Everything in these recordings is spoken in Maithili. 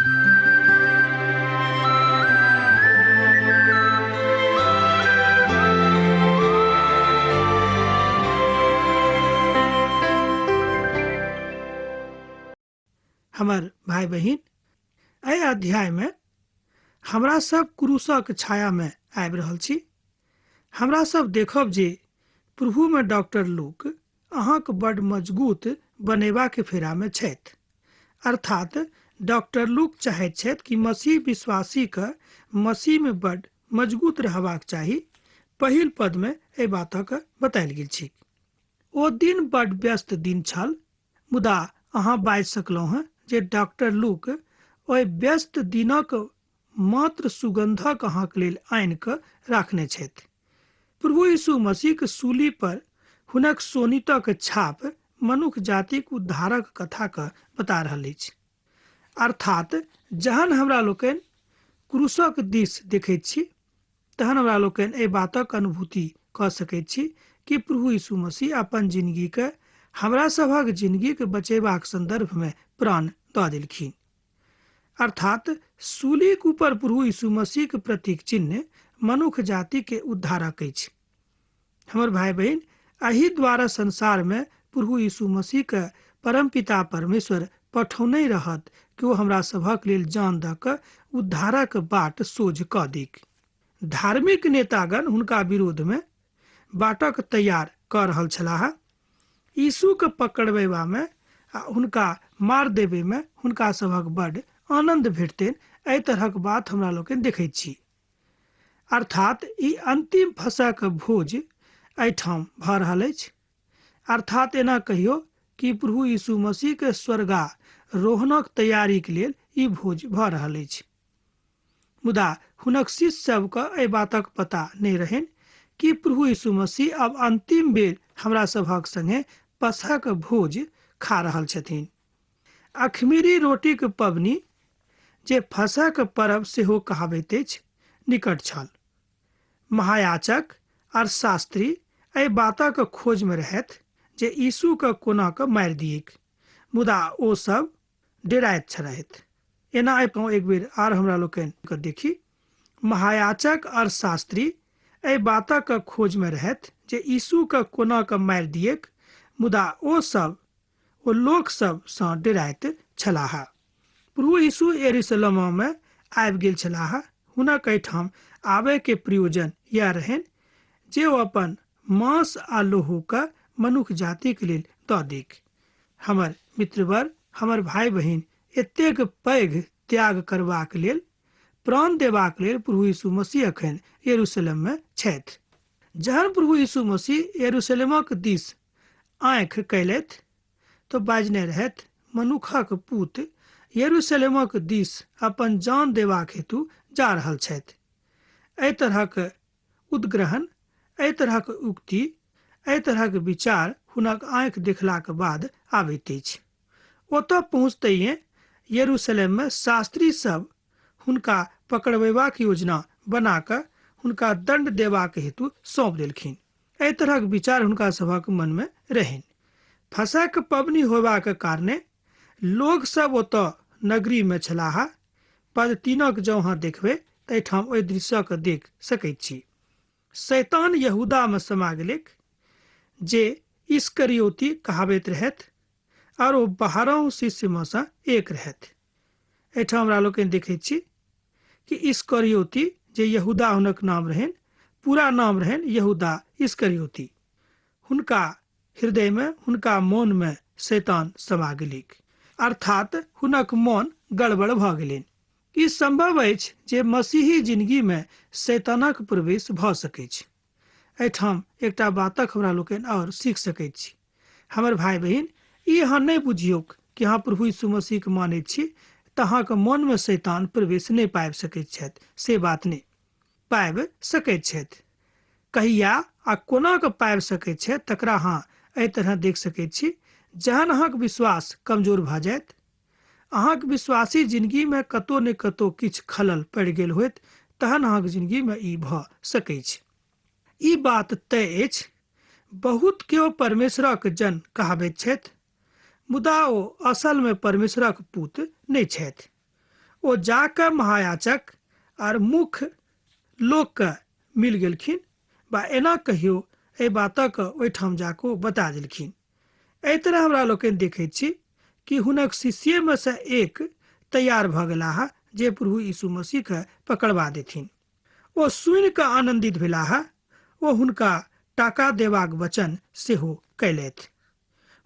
हमर भाई बहिन, एहि अध्याय में हमरा सब क्रूसक छाया में आबि रहल छी। हमरा सब देखब जे प्रभु में डॉक्टर लूक अहाँक बड़ मजबूत बनेबा के फेरा में छथि। अर्थात डॉक्टर लूक चाहैत छथि कि मसीह विश्वासी के मसीह में बड़ मजबूत रहबाक चाही। पहिल पद में एहि बातक बतायल गेल छी। ओ दिन बड़ व्यस्त दिन छल, मुदा अहाँ बाजि सकलहुँ हैं जे डॉक्टर लूक ओहि व्यस्त दिनक मात्र सुगंधक अहाँक लेल आनि कऽ राखने छथि। प्रभु यीशु मसीह के सूली पर हुनक सोनितक छाप मनुष्य जातिक उद्धारक कथा के बता रहल अछि। अर्थात जहन हमरा लोकनि क्रूसक दिस देखैत छी तहन हमरा लोकनि एहि बातक अनुभूति कऽ सकैत छी कि प्रभु यीशु मसीह अपन जिंदगी के हमरा सभक जिंदगी के बचेबाक संदर्भ में प्राण दऽ देलखिन। अर्थात सूलीक ऊपर प्रभु यीशु मसीह के प्रतीक चिन्ह मनुष्य जाति के उद्धारक अछि। हमर भाई बहन, एहि द्वारा संसार में प्रभु यीशु मसीह के परमपिता परमेश्वर पठौने रहत कि ओ हमरा सभक लेल जान दऽ कऽ उद्धारक बाट सोझ कऽ देक। धार्मिक नेतागण हुनका विरोध में बाटक तैयार कऽ रहल छलाह। यीशु के पकड़बेबा में आ हुनका मार देबे में हुनका सभक बड़ आनंद भेटतनि। एहि तरहक बात हमरा लोकनि देखैत छी। अर्थात ई अंतिम फसह भोज एहिठाम भऽ रहल अछि। अर्थात एना कहियो कि प्रभु यीशु मसीह के स्वर्गारोहणक तैयारी के लेल ई भोज भऽ रहल अछि। मुदा हुनक शिष्य सबके एहि बातक पता नहि रहनि कि प्रभु यीशु मसीह अब अंतिम बेर हमरा सभक संगे पसहक भोज खा रहल छथिन। अखमीरी रोटीक पबनी, जे फसहक पर्व सेहो कहाबैत अछि, निकट छल। महायाजक और शास्त्री एहि बातक खोज में रहथि जे यीशु के कोना कऽ मारि दियैक, मुदा ओ सब डेराइत छलथि। एना एक बेर आर हमरा लोकनि के देखी। महायाजक और शास्त्री एहि बातक खोज में रहथि जे यीशु के कोना कऽ मारि दियैक, मुदा ओ लोक सब सँ डेराइत छलाह। प्रभु यीशु यरूशलेम में आबि गेल छलाह। हुनक एहिठाम आबय के प्रयोजन यह रहनि जे ओ अपन मांस आ लोहू के मनुष्य जाति के लेल दऽ देक। हमर मित्रवर, हमर भाई बहिन, एतेक पैघ त्याग करबाक लेल, प्राण देबाक लेल प्रभु यीशु मसीह अखन यरूशलेम में छथि। जहन प्रभु यीशु मसीह यरूशलेमक दिस आँखि कयलथि तो बाजने रहथि, मनुखक पुत्र यरूशलेमक दिस अपन जान देबाक हेतु जा रहल छथि। एहि तरहक उद्ग्रहण, एहि तरहक उक्ति, एहि तरहक विचार हुनक आँखि देखलाक बाद आबैत अछि। ओतऽ पहुँचते यरूशलेम में शास्त्री सब हुनका पकड़बेबाक योजना बना कऽ हुनका दंड देबाक हेतु सौंप देलखिन। एहि तरहक विचार हुनका सभक मन में रहनि। फसहक पबनी होबाक कारणे लोग सब ओतऽ नगरी में छलाह। पद 3 जँ अहाँ देखबै तऽ एहिठाम ओहि दृश्यक देख सकैत छी। शैतान यहूदा में समा गेलैक, जे इस्करियोती कहाबैत रहथि, और ओ 12 शिष्य में सँ एक रहथि। एहिठाम हमरा लोकनि देखैत छी कि इस्करियोती, जे यहूदा हुनक नाम रहनि, पूरा नाम रहनि यहूदा इस्करियोती, हुनका हृदय में, हुनका मोन में शैतान समा गेलैक। अर्थात हुनक मोन गड़बड़ भऽ गेलनि। ई संभव अछि जे मसीही जिंदगी में शैतानक प्रवेश भऽ सकैत छै। एहिठाम एकटा बातक हमरा लोकनि और सीख सकैत छी। हमर भाई बहिन, ई अहाँ नहि बुझियौक कि अहाँ प्रभु यीशु मसीह के मानैत छी तऽ अहाँके मन में शैतान प्रवेश नहि पाबि सकैत छथि। से बात नहि, पाबि सकैत छथि। कहिया आ कोना कऽ पाबि सकैत छथि तकरा अहाँ एहि तरह देख सकैत छी। जहन अहाँके विश्वास कमजोर भऽ जायत, अहाँके विश्वासी जिंदगी में कतौ ने कतौ किछु खलल पड़ि गेल होइत, तहन अहाँके जिंदगी में ई भऽ सकैत छै। ई बात तय अछि। बहुत केओ परमेश्वरक जन कहाबैत छथि, मुदा ओ असल में परमेश्वरक पुत्र नहि छथि। ओ जाके महायाचक आर मुख्य लोक के मिल गेलखिन बा एना कहियो एहि बातक ओहिठाम जाकऽ बता देलखिन। एहि तरह हमरा लोकनि देखैत छी कि हुनक शिष्य में से एक तैयार भऽ गेलाह जे प्रभु यीशु मसीह के पकड़वा देथिन। ओ सुनि कऽ आनंदित भेलाह। ओ हुनका टाका देबाक वचन सेहो कयलथि।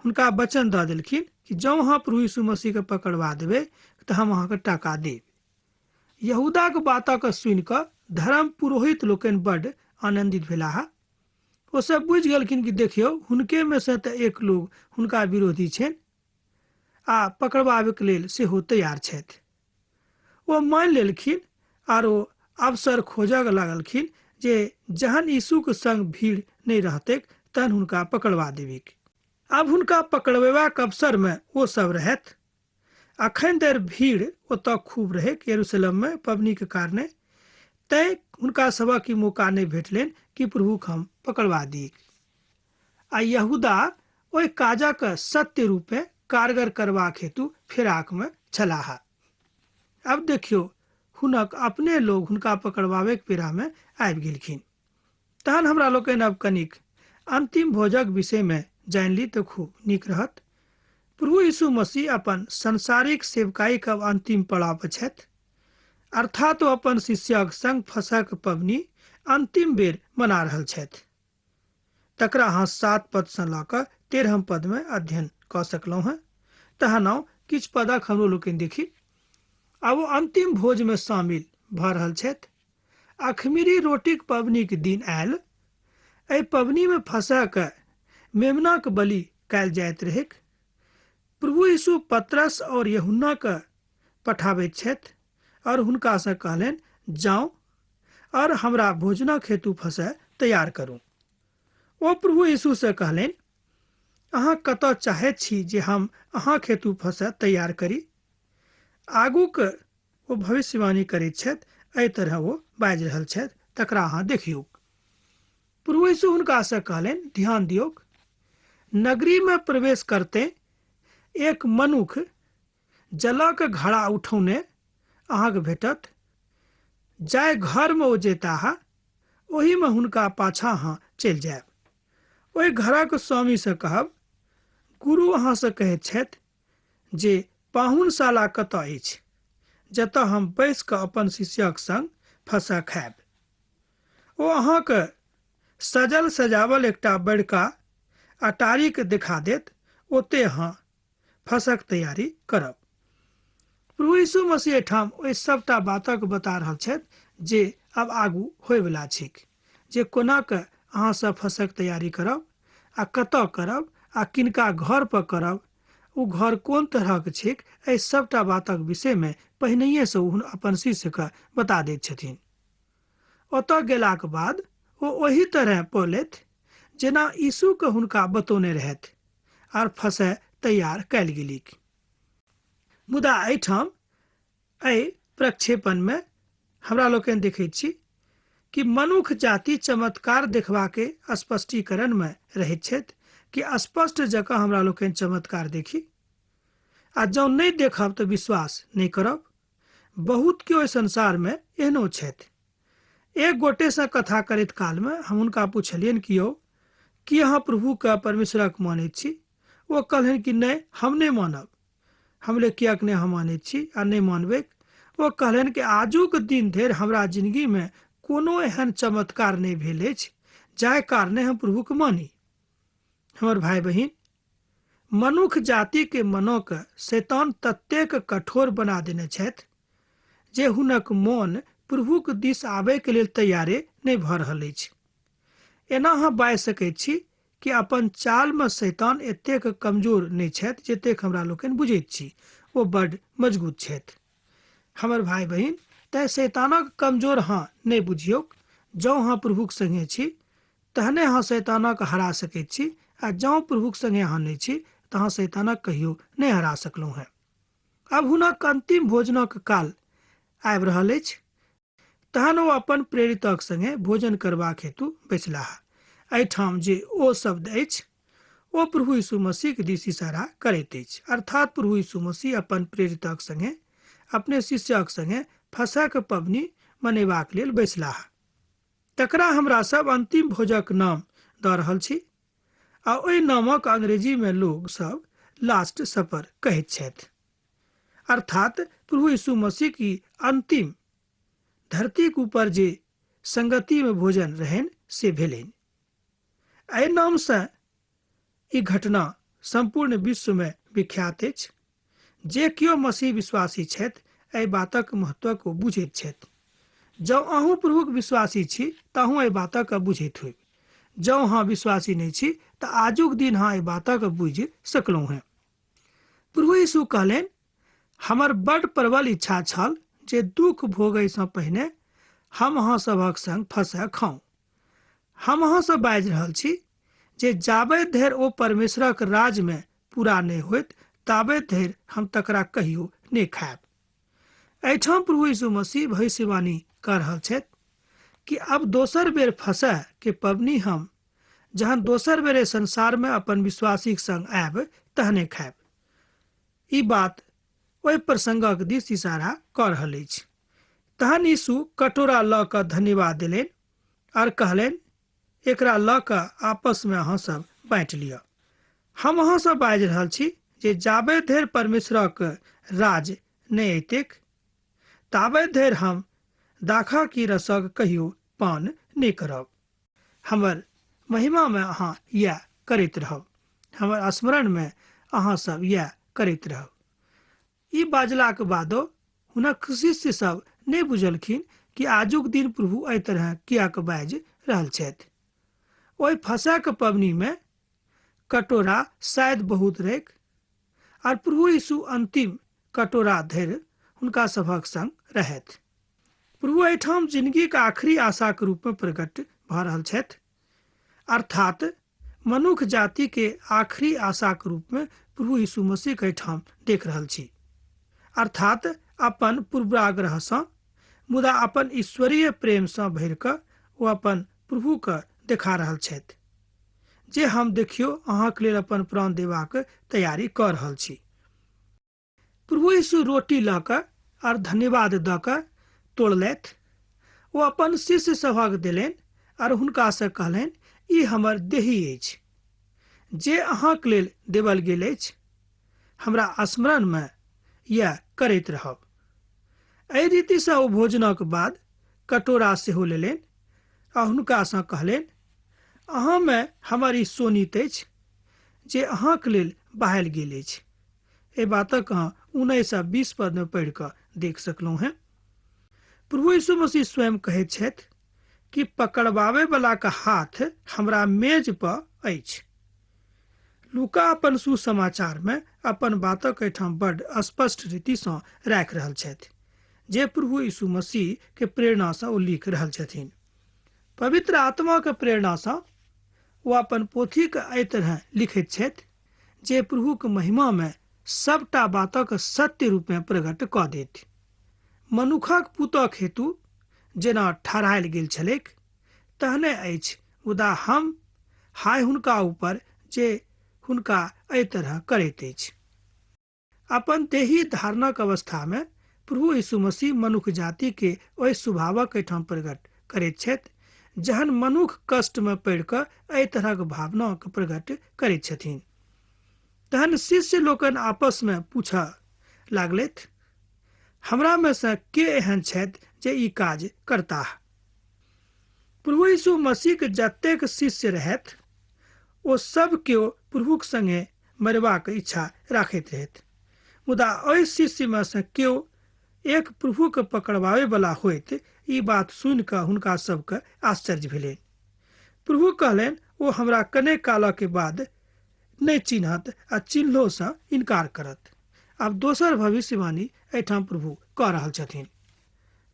हुनका वचन दऽ देलखिन कि जँ अहाँ प्रभु यीशु मसीह के पकड़वा देबै तऽ हम अहाँके टाका देब। यहूदा के बातक सुनि कऽ धर्म पुरोहित लोकनि बड्ड आनंदित भेलाह। ओ सब बुझि गेलखिन कि देखियौ हुनके में से तऽ एक लोग हुनका विरोधी छनि आ पकड़वाबे के लेल सेहो तैयार छथि। ओ मान लेलखिन आर ओ अवसर खोजऽ लागलखिन जे जहन यीशु के संग भीड़ नहीं रहते तहन हुनका पकड़वा देबिक। अब हुनका पकड़वेबाक अवसर में ओ सब रहथि। अखन धरि भीड़ ओतऽ खूब रहै यरूशलेम में पबनी के कारणे, तैं हुनका सबक ई मौका नहीं भेटलनि कि प्रभु के हम पकड़वा दी। आ यहूदा ओहि काजक सत्य रूपे कारगर करबाक हेतु फिराक में छलाह। अब देखियो हुनक अपने लोग हुनका पकड़वावे के पेरा में आबि गेलखिन। तहन हमरा लोकनि अब कनिक अंतिम भोजक विषय में जानि ली तो खूब नीक रहत। प्रभु यीशु मसीह अपन संसारिक सेवकाई के अंतिम पड़ाव पर छथि, अर्थात ओ अपन शिष्यक संग फसहक पबनी अंतिम बेर मना रहल छथि। तकरा अहाँ 7 पद से लऽ कऽ 13 पद में अध्ययन कऽ सकलहुँ हैं। तहन आउ किछु पदक हमरो लोकनि देखी। आब ओ अंतिम भोज में शामिल भऽ रहल छथि। अखमीरी रोटीक पबनी के दिन आयल। एहि पबनी में फसह के मेमना के बलि कयल जाइत रहै। प्रभु यीशु पतरस और यूहन्ना के पठाबैत छथि और हुनका से कहलनि, जाउ और हमरा भोजनक हेतु फसह तैयार करू। ओ प्रभु यीशु से कहलनि, अहाँ कतऽ चाहैत छी जे हम अहाँ हेतु फसह तैयार करी। आगू के ओ भविष्यवाणी करैत छथि, एहि तरह ओ बाजि रहल छथि। तकरा अहाँ देखियौ। प्रभु यीशु हुनका से कहलनि, ध्यान दियौ। नगरी में प्रवेश करते एक मनुख जलक घड़ा उठौने अहाँके भेटत। जाय घर में ओ जेताह ओही में हुनका पाछा अहाँ चलि जायब। ओहि घरक स्वामी से कहब, गुरु अहाँ से कहैत छथि जे पाहुनशाला कतऽ अछि जतऽ हम बैस कऽ अपन शिष्यक संग फसह खायब। ओ अहाँके सजल सजावल एकटा बड़का अटारी के देखा देत, ओते अहाँ फसहक तैयारी करब। प्रभु यीशु मसीह ठाम ओहि सबटा बातक बता रहल छथि जे अब आगू होय वाला छैक, जे कोना के अहाँ सब फसहक तैयारी करब आ कतऽ करब आ किनका घर पर करब, ओ घर कोन तरह के छैक, एहि सबटा बातक विषय में पहिनहिए से ओ अपन शिष्य के बता दैत छथिन। ओतऽ गेलाक बाद ओ ओही तरह पौलथि जेना यीशु के हुनका बतौने रहथि आर फसह तैयार कयल गेलीक। मुदा एहिठाम एहि प्रक्षेपण में हमरा लोकनि देखैत छी कि मनुख जाति चमत्कार देखबा के स्पष्टीकरण में रहैत छथि कि स्पष्ट जकाँ हमरा लोकनि चमत्कार देखी आ जँ नहीं देखब तऽ विश्वास नहीं करब। बहुत के ओहि संसार में एहनो छथि। एक गोटे से कथा करैत काल में हम हुनका पूछलियनि कि यौ की अहाँ प्रभु के परमेश्वरक मानैत छी। वो कहलनि कि नहीं हम नहीं मानब। हमले कियाक नहीं हम मानैत छी आ नहीं मानबै। वो कहलनि कि आजुक दिन धरि हमरा जिंदगी में कोनो एहन चमत्कार नहीं भेल अछि जाहि कारणे हम प्रभु के मानी। हमर भाई बहिन, मनुख जाति के मनो के शैतान ततेक कठोर बना देने छथि जे हुनक मोन प्रभु के दिस आबे के लेल तैयारे नहीं भऽ रहल अछि। एना अहाँ बाजि सकैत छी कि अपन चाल में शैतान एतेक कमजोर नहीं छथि जतेक हमरा लोकनि बुझैत छी। ओ बड्ड मजबूत छथि। हमर भाई बहिन, तैं शैतानक कमजोर अहाँ नहीं बुझियौ। जँ अहाँ प्रभुक संगे छी तहने अहाँ शैतानक हरा सकैत छी आ जँ प्रभुक संगे अहाँ नहीं छी तऽ अहाँ शैतानक कहियो नहीं हरा सकलहुँ हैं। अब हुनक अंतिम भोजनक काल आबि रहल अछि। तहन ओ अपन प्रेरितक संगे भोजन करबाक हेतु बैसलाह। एहिठाम जे ओ शब्द अछि ओ प्रभु यीशु मसीह के दिस इशारा करैत अछि, अर्थात प्रभु यीशु मसीह अपन प्रेरितक संगे अपने शिष्यक संगे फसह पबनी मनेबाक लेल बैसलाह। तकरा हमरा सब अंतिम भोजक नाम दऽ रहल छी, आ ओहि नामक अंग्रेजी में लोग सब लास्ट सपर कहैत छथि, अर्थात प्रभु यीशु मसीह की अंतिम धरती के ऊपर जे संगति में भोजन रहन से भेलनि। एहि नाम से ई घटना संपूर्ण विश्व में विख्यात अछि। जे केओ मसीह विश्वासी छथि एहि बातक महत्व को बुझैत छथि। जँ अहूँ प्रभुक विश्वासी छी तऽ अहूँ एहि बातक बुझैत होइब। जँ अहाँ विश्वासी नहीं छी तऽ आजुक दिन अहाँ एहि बातक बुझि सकलहुँ हैं। प्रभु यीशु कहलनि, हमर बड़ प्रबल इच्छा छल जे दुख भोगै सँ पहिने हम अहाँ सभक संग फसह खाऊं। हम अहाँ सँ बाजि रहल छी जे जाबे धरि ओ परमेश्वरक राज में पूरा नहीं होइत ताबे धरि हम तकरा कहियो नहीं खायब। एहिठाम प्रभु यीशु मसीह भविष्यवाणी कर रहल छथि कि अब दोसर बेर फसह के पबनी हम जहन दोसर बेर संसार में अपन विश्वासी संग आयब तहने खायब। ई बात ओहि प्रसंगक दिस इशारा कर रहल अछि। तहन यीशु कटोरा लऽ कऽ धन्यवाद देलनि और कहलनि, एकरा लऽ कऽ आपस में अहाँ सब बाँटि लिअ। हम अहाँ सब बाजि रहल छी जे जाबे धरि परमेश्वरक राज नहीं अयतैक ताबे धरि हम दाखा की रसक कहियो पान नहीं करब। हमर महिमा में अहाँ यह करैत रहब, हमर स्मरण में अहाँ सब यह करैत रहब। ई बाजलाक बादो हुनक शिष्य सब नहीं बुझलखिन कि आजुक दिन प्रभु एहि तरह कियाक बाजि रहल छथि। ओहि फसह पबनी में कटोरा शायद बहुत रहैक, और प्रभु यीशु अंतिम कटोरा धरि हुनका सभक संग रहथि। प्रभु एहिठाम जिंदगी के आखिरी आशा के रूप में प्रकट भऽ रहल छथि, अर्थात मनुख जाति के आखिरी आशा के रूप में प्रभु यीशु मसीह के एहिठाम देख रहल छी। अर्थात अपन पूर्वाग्रह सँ मुदा अपन ईश्वरीय प्रेम सँ भरि कऽ ओ अपन प्रभु के देखा रहल छथि जे हम देखियो अहाँके लेल अपन प्राण देबाक तैयारी कर रहल छी। प्रभु यीशु रोटी लऽ कऽ और धन्यवाद दऽ कऽ तोड़लथि। ओ अपन शिष्य सभक देलनि और हुनका से कहलनि, ई हमर देही अछि जे अहाँके लेल देवल गेल अछि। हमरा स्मरण में यह करैत रहब। एहि रीति से ओ भोजनक बाद कटोरा सेहो लेलनि आ हुनका सँ कहलनि, अहाँ में हमर ई सोनीत अछि जे अहाँके लेल बहायल गेल अछि। एहि बातक अहाँ 19 आ 20 पद में पढ़ि कऽ देख सकलहुँ हैं। प्रभु यीशु मसीह स्वयं कहैत छथि कि पकड़वावे वाला का हाथ हमरा मेज पर अछि। लूका अपन सुसमाचार में अपन बातक एहिठाम बड़ स्पष्ट रीति सँ राखि रहल छथि जे प्रभु यीशु मसीह के प्रेरणा सँ ओ लिख रहल छथिन। पवित्र आत्मा के प्रेरणा सँ ओ अपन पोथी के एहि तरह लिखैत छथि जे प्रभु के महिमा में सबटा बातक सत्य रूप में प्रकट कऽ देत। मनुखक पुतक हेतु जेना ठहरायल गेल छलैक तहने अछि, मुदा हम हाय हुनका ऊपर जे हुनका एहि तरह करैत अछि। अपन देही धारणक अवस्था में प्रभु यीशु मसीह मनुष्य जाति के ओहि स्वभावक एहिठाम प्रकट करैत छथि जहन मनुख कष्ट में पड़ि कऽ एहि तरहक भावना के प्रकट करैत छथिन। तहन शिष्य लोकनि आपस में पूछऽ लागलथि, हमरा में से के एहन छथि जे ई काज करताह। प्रभु यीशु मसीह के जतेक शिष्य रहथि ओ सब केओ प्रभुक संगे मरबाक इच्छा राखैत रहथि, मुदा ओहि शिष्य में से केओ एक प्रभु के पकड़वावे वाला होइत ई बात सुनि कऽ हुनका सबके आश्चर्य भेलनि। प्रभु कहलनि, ओ हमरा कने काल के बाद नहीं चिन्हत आ चिन्हलो सँ इनकार करत। आब दोसर भविष्यवाणी एहिठाम प्रभु कऽ रहल छथिन।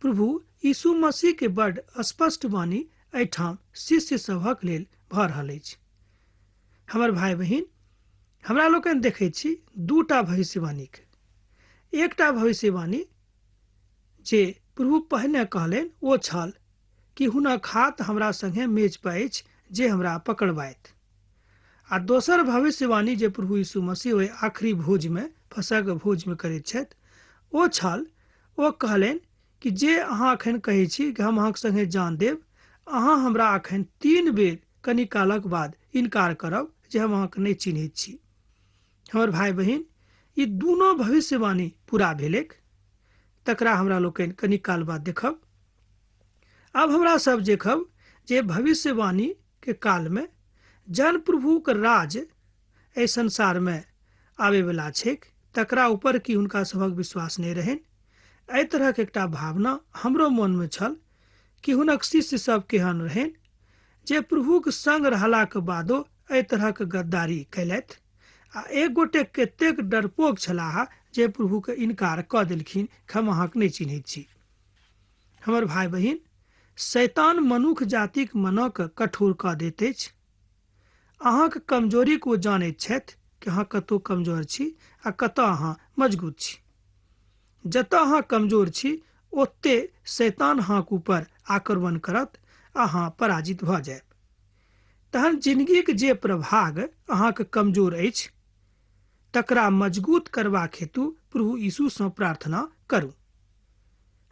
प्रभु यीशु मसीह के बड़ स्पष्ट वाणी एहिठाम शिष्य सभक लेल भऽ रहल अछि। हमर भाई बहिन, हमरा लोकनि देखैत छी दूटा भविष्यवाणी के। एकटा भविष्यवाणी जे प्रभु पहिने कहलनि ओ छल कि हुनक हाथ हमरा संगे मेज पर अछि जे हमरा पकड़बाइत। आ दोसर भविष्यवाणी जे प्रभु यीशु मसीह ओहि आखिरी भोज में फसह के भोज में करैत छथि ओ छल ओ कहलनि कि जे अहाँ अखन कहै छी कि हम अहाँके संगे जान देब, अहाँ हमरा अखन 3 बेर कनि कालक बाद इनकार करब जे हम अहाँके नहि चिन्हैत छी। हमर भाई बहिन, ई दुनू भविष्यवाणी पूरा भेलैक। तकरा हमरा लोकनि कनि काल बाद देखब। आब हमरा सब देखब जे भविष्यवाणी के काल में जन प्रभु के राज एहि संसार में आवे वाला छैक, तकरा ऊपर की हुनका सभक विश्वास नहीं रहनि। एहि तरहक एकटा भावना हमरो मन में छल कि हुनक शिष्य सब केहन रहनि जे प्रभुक संग रहलाक बादो एहि तरहक गद्दारी कैलथि। आ एक गोटे कतेक डरपोक छलाह जे प्रभु के इनकार क देलखिन, हम अहाँके नहीं चिन्हैत छी। हमर भाई बहिन, शैतान मनुख जातिक मनक कठोर क दैत अछि। अहाँके कमजोरी को जानैत छथि कि अहाँ कतौ कमजोर छी आ कतौ अहाँ मजबूत छी। जतऽ अहाँ कमजोर छी ओते शैतान अहाँक ऊपर आक्रमण करत, अहाँ पराजित भ जायब। तहन जिंदगी के जे प्रभाग अहाँके कमजोर अछि तकरा मजबूत करबाक हेतु प्रभु यीशु सँ प्रार्थना करू।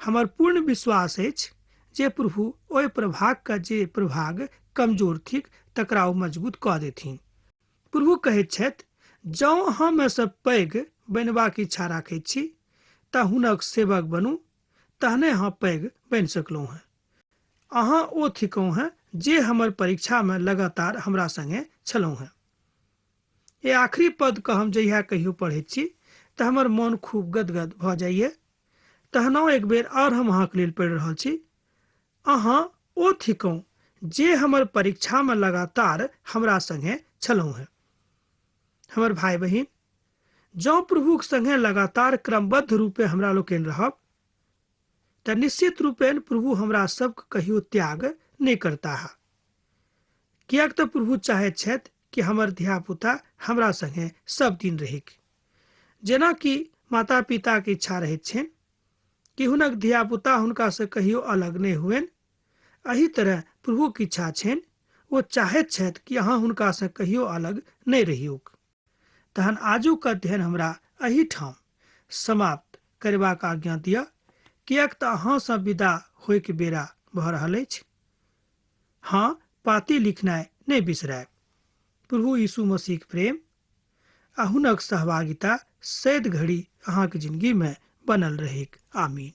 हमर पूर्ण विश्वास अछि जे प्रभु ओहि प्रभाग का जे प्रभाग कमजोर थिक तकरा ओ मजबूत क देथिन। प्रभु कहैत छथि, जँ अहाँ में से पैघ बनबाक इच्छा राखैत छी तऽ हुनक सेवक बनू, तहने अहाँ पैघ बनि सकलहुँ हैं। अहाँ ओ थिकहुँ हैं जे हमर परीक्षा में लगातार हमरा संगे छलहुँ हैं। ये आखिरी पद के हम जहिया कहियो पढ़ैत छी तऽ हमर मन खूब गदगद भ जाइए। तहनो एक बेर और हम अहाँके लेल पढ़ि रहल छी। अहाँ ओ थिकहुँ जे हमर परीक्षा में लगातार हमरा संगे छलहुँ हैं। हमर भाई बहिन, जँ प्रभुक संगे लगातार क्रमबद्ध रूपे हमरा लोकनि रहब तऽ निश्चित रूपेण प्रभु हमरा सबके कहियो त्याग नहीं करता है। कियाक तऽ प्रभु चाहैत छथि कि हमर धिया पुता हमरा संगे सब दिन रहिक। जेना कि माता पिता के इच्छा रहैत छनि कि हुनक धिया पुता हुनका से कहियो अलग नहीं हुएन, एही तरह प्रभु की इच्छा छनि, वो चाहैत छथि कि अहाँ हुनका से कहियो अलग नहीं रहियोक। तहन आजुक अध्ययन हमरा एही ठाम समाप्त करबाक आज्ञा दिअ, कियाक तऽ अहाँ सँ विदा होय के बेरा भऽ रहल अछि। हाँ, पाती लिखनाइ नहीं बिसरायब। प्रभु यीशु मसीह के प्रेम आ हुनक सहभागिता सैद घड़ी अहाँके जिंदगी में बनल रहेक। आमीन।